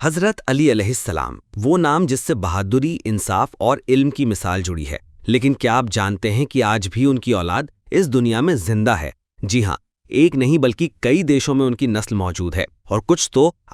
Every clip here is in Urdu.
حضرت علی علیہ السلام وہ نام جس سے بہادری، انصاف اور علم کی مثال جڑی ہے، لیکن کیا آپ جانتے ہیں کہ آج بھی ان کی اولاد اس دنیا میں زندہ ہے؟ جی ہاں، ایک نہیں بلکہ کئی دیشوں میں ان کی نسل موجود ہے، اور کچھ تو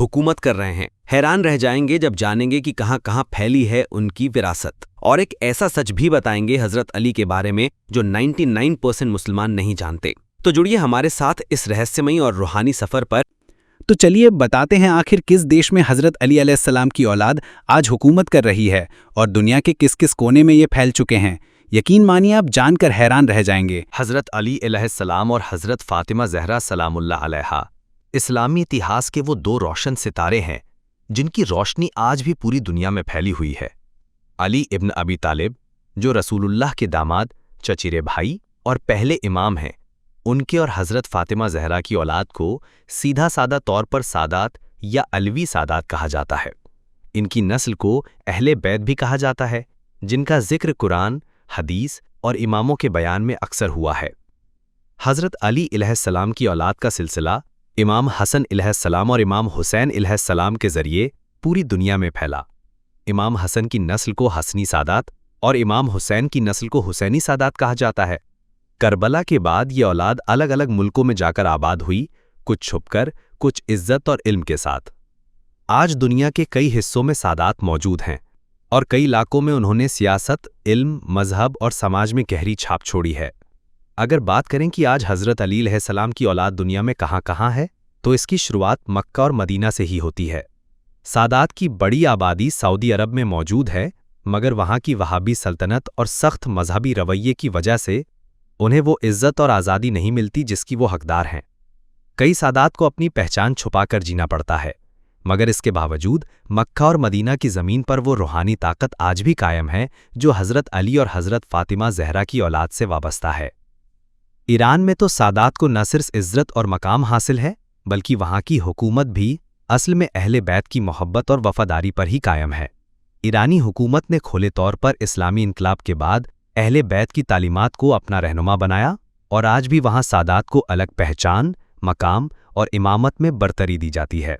حکومت کر رہے ہیں۔ حیران رہ جائیں گے جب جانیں گے کہ کہاں کہاں پھیلی ہے ان کی وراثت، اور ایک ایسا سچ بھی بتائیں گے حضرت علی کے بارے میں جو 99% مسلمان نہیں جانتے۔ تو جڑیے ہمارے ساتھ اس رہسیمئی اور روحانی سفر پر۔ تو چلیے بتاتے ہیں آخر کس دیش میں حضرت علی علیہ السلام کی اولاد آج حکومت کر رہی ہے اور دنیا کے کس کس کونے میں یہ پھیل چکے ہیں۔ یقین مانیے آپ جان کر حیران رہ جائیں گے۔ حضرت علی علیہ السلام اور حضرت فاطمہ زہرا سلام اللہ علیہا اسلامی اتہاس کے وہ دو روشن ستارے ہیں جن کی روشنی آج بھی پوری دنیا میں پھیلی ہوئی ہے۔ علی ابن ابی طالب جو رسول اللہ کے داماد، چچیرے بھائی اور پہلے امام ہیں، ان کے اور حضرت فاطمہ زہرا کی اولاد کو سیدھا سادہ طور پر سادات یا علوی سادات کہا جاتا ہے۔ ان کی نسل کو اہل بیت بھی کہا جاتا ہے، جن کا ذکر قرآن، حدیث اور اماموں کے بیان میں اکثر ہوا ہے۔ حضرت علی علیہ السلام کی اولاد کا سلسلہ امام حسن علیہ السلام اور امام حسین علیہ السلام کے ذریعے پوری دنیا میں پھیلا۔ امام حسن کی نسل کو حسنی سادات اور امام حسین کی نسل کو حسینی سادات کہا جاتا ہے۔ کربلا کے بعد یہ اولاد الگ الگ ملکوں میں جا کر آباد ہوئی، کچھ چھپ کر، کچھ عزت اور علم کے ساتھ۔ آج دنیا کے کئی حصوں میں سادات موجود ہیں، اور کئی علاقوں میں انہوں نے سیاست، علم، مذہب اور سماج میں گہری چھاپ چھوڑی ہے۔ اگر بات کریں کہ آج حضرت علی علیہ السلام کی اولاد دنیا میں کہاں کہاں ہے، تو اس کی شروعات مکہ اور مدینہ سے ہی ہوتی ہے۔ سادات کی بڑی آبادی سعودی عرب میں موجود ہے، مگر وہاں کی وہابی سلطنت اور سخت مذہبی رویے کی وجہ سے انہیں وہ عزت اور آزادی نہیں ملتی جس کی وہ حقدار ہیں۔ کئی سادات کو اپنی پہچان چھپا کر جینا پڑتا ہے، مگر اس کے باوجود مکہ اور مدینہ کی زمین پر وہ روحانی طاقت آج بھی قائم ہے جو حضرت علی اور حضرت فاطمہ زہرا کی اولاد سے وابستہ ہے۔ ایران میں تو سادات کو نہ صرف عزت اور مقام حاصل ہے، بلکہ وہاں کی حکومت بھی اصل میں اہل بیت کی محبت اور وفاداری پر ہی قائم ہے۔ ایرانی حکومت نے کھلے طور پر اسلامی انقلاب کے بعد اہل بیت کی تعلیمات کو اپنا رہنما بنایا، اور آج بھی وہاں سادات کو الگ پہچان، مقام اور امامت میں برتری دی جاتی ہے۔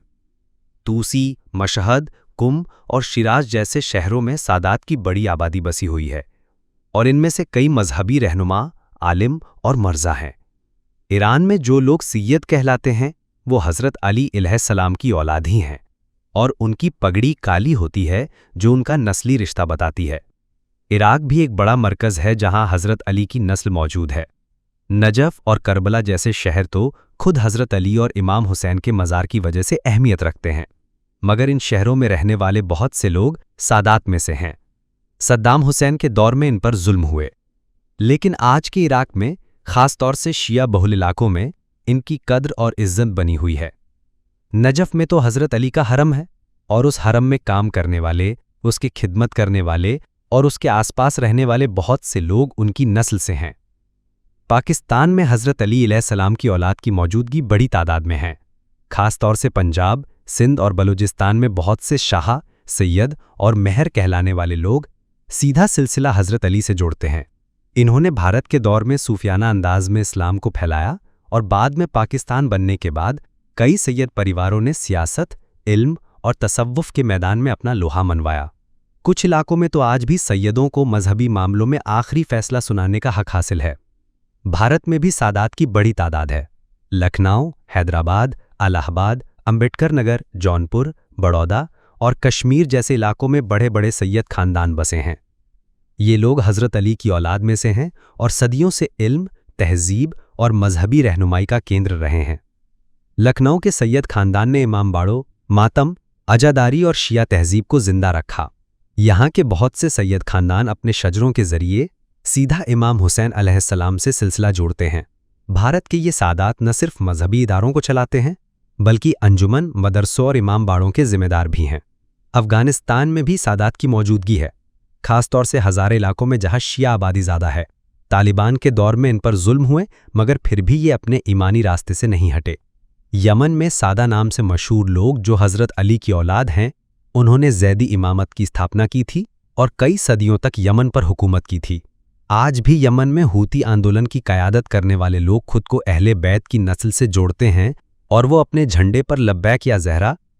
توسی، مشہد، قم اور شیراز جیسے شہروں میں سادات کی بڑی آبادی بسی ہوئی ہے، اور ان میں سے کئی مذہبی رہنما، عالم اور مرزا ہیں۔ ایران میں جو لوگ سید کہلاتے ہیں وہ حضرت علی علیہ السلام کی اولاد ہی ہیں، اور ان کی پگڑی کالی ہوتی ہے جو ان کا نسلی رشتہ بتاتی ہے۔ عراق بھی ایک بڑا مرکز ہے جہاں حضرت علی کی نسل موجود ہے۔ نجف اور کربلا جیسے شہر تو خود حضرت علی اور امام حسین کے مزار کی وجہ سے اہمیت رکھتے ہیں، مگر ان شہروں میں رہنے والے بہت سے لوگ سادات میں سے ہیں۔ صدام حسین کے دور میں ان پر ظلم ہوئے، لیکن آج کے عراق میں خاص طور سے شیعہ بہل علاقوں میں ان کی قدر اور عزت بنی ہوئی ہے۔ نجف میں تو حضرت علی کا حرم ہے، اور اس حرم میں کام کرنے والے، اس کی خدمت کرنے والے اور اس کے آس پاس رہنے والے بہت سے لوگ ان کی نسل سے ہیں۔ پاکستان میں حضرت علی علیہ السلام کی اولاد کی موجودگی بڑی تعداد میں ہے۔ خاص طور سے پنجاب، سندھ اور بلوچستان میں بہت سے شاہ، سید اور مہر کہلانے والے لوگ سیدھا سلسلہ حضرت علی سے جوڑتے ہیں۔ انہوں نے بھارت کے دور میں صوفیانہ انداز میں اسلام کو پھیلایا، اور بعد میں پاکستان بننے کے بعد کئی سید پریواروں نے سیاست، علم اور تصوف کے میدان میں اپنا لوہا منوایا۔ کچھ علاقوں میں تو آج بھی سیدوں کو مذہبی معاملوں میں آخری فیصلہ سنانے کا حق حاصل ہے۔ بھارت میں بھی سادات کی بڑی تعداد ہے۔ لکھنؤ، حیدرآباد، الہ آباد، امبیڈکر نگر، جونپور، بڑودہ اور کشمیر جیسے علاقوں میں بڑے بڑے سید خاندان بسے ہیں۔ یہ لوگ حضرت علی کی اولاد میں سے ہیں اور صدیوں سے علم، تہذیب اور مذہبی رہنمائی کا کیندر رہے ہیں۔ لکھنؤ کے سید خاندان نے امام باڑوں، ماتم، عزاداری اور شیعہ تہذیب کو زندہ رکھا۔ یہاں کے بہت سے سید خاندان اپنے شجروں کے ذریعے سیدھا امام حسین علیہ السلام سے سلسلہ جوڑتے ہیں۔ بھارت کے یہ سادات نہ صرف مذہبی اداروں کو چلاتے ہیں، بلکہ انجمن، مدرسوں اور امام باڑوں کے ذمہ دار بھی ہیں۔ افغانستان میں بھی سادات کی موجودگی ہے، خاص طور سے ہزارے علاقوں میں جہاں شیعہ آبادی زیادہ ہے۔ طالبان کے دور میں ان پر ظلم ہوئے، مگر پھر بھی یہ اپنے ایمانی راستے سے نہیں ہٹے۔ یمن میں سادہ نام سے مشہور لوگ جو حضرت علی کی اولاد ہیں، انہوں نے زیدی امامت کی استھاپنا کی تھی اور کئی صدیوں تک یمن پر حکومت کی تھی۔ آج بھی یمن میں ہوتی آندولن کی قیادت کرنے والے لوگ خود کو اہل بیت کی نسل سے جوڑتے ہیں، اور وہ اپنے جھنڈے پر لبیک یا زہرا